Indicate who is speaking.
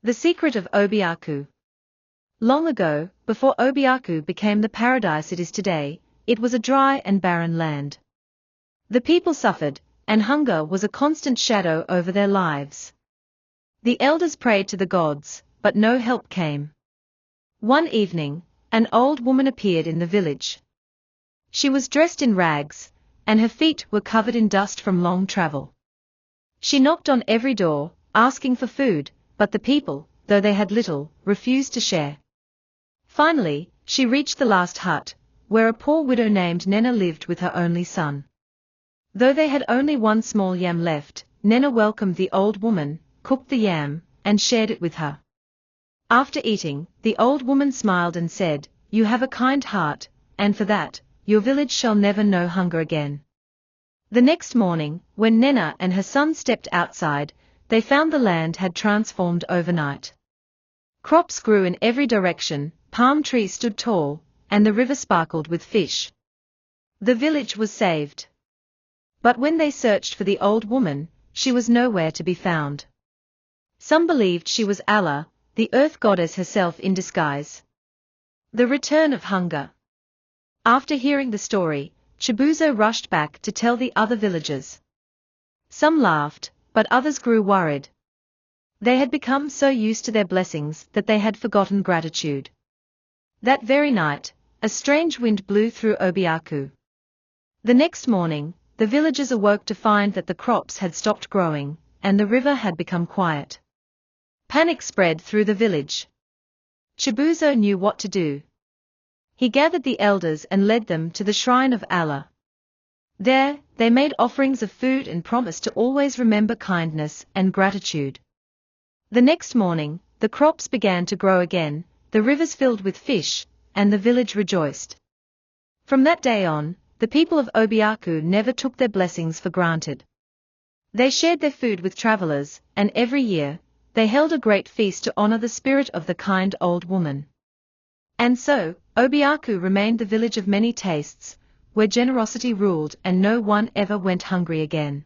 Speaker 1: The secret of Obiaku. Long ago, before Obiaku became the paradise it is today, it was a dry and barren land. The people suffered, and hunger was a constant shadow over their lives. The elders prayed to the gods, but no help came. One evening, an old woman appeared in the village. She was dressed in rags, and her feet were covered in dust from long travel. She knocked on every door, asking for food, but the people, though they had little, refused to share. Finally, she reached the last hut, where a poor widow named Nena lived with her only son. Though they had only one small yam left, Nena welcomed the old woman, cooked the yam, and shared it with her. After eating, the old woman smiled and said, "You have a kind heart, and for that, your village shall never know hunger again." The next morning, when Nena and her son stepped outside, they found the land had transformed overnight. Crops grew in every direction, palm trees stood tall, and the river sparkled with fish. The village was saved. But when they searched for the old woman, she was nowhere to be found. Some believed she was Allah, the earth goddess herself in disguise. The return of hunger. After hearing the story, Chibuzo rushed back to tell the other villagers. Some laughed, but others grew worried. They had become so used to their blessings that they had forgotten gratitude. That very night, a strange wind blew through Obiaku. The next morning, the villagers awoke to find that the crops had stopped growing, and the river had become quiet. Panic spread through the village. Chibuzo knew what to do. He gathered the elders and led them to the shrine of Allah. There, they made offerings of food and promised to always remember kindness and gratitude. The next morning, the crops began to grow again, the rivers filled with fish, and the village rejoiced. From that day on, the people of Obiaku never took their blessings for granted. They shared their food with travelers, and every year, they held a great feast to honor the spirit of the kind old woman. And so, Obiaku remained the village of many tastes, where generosity ruled and no one ever went hungry again.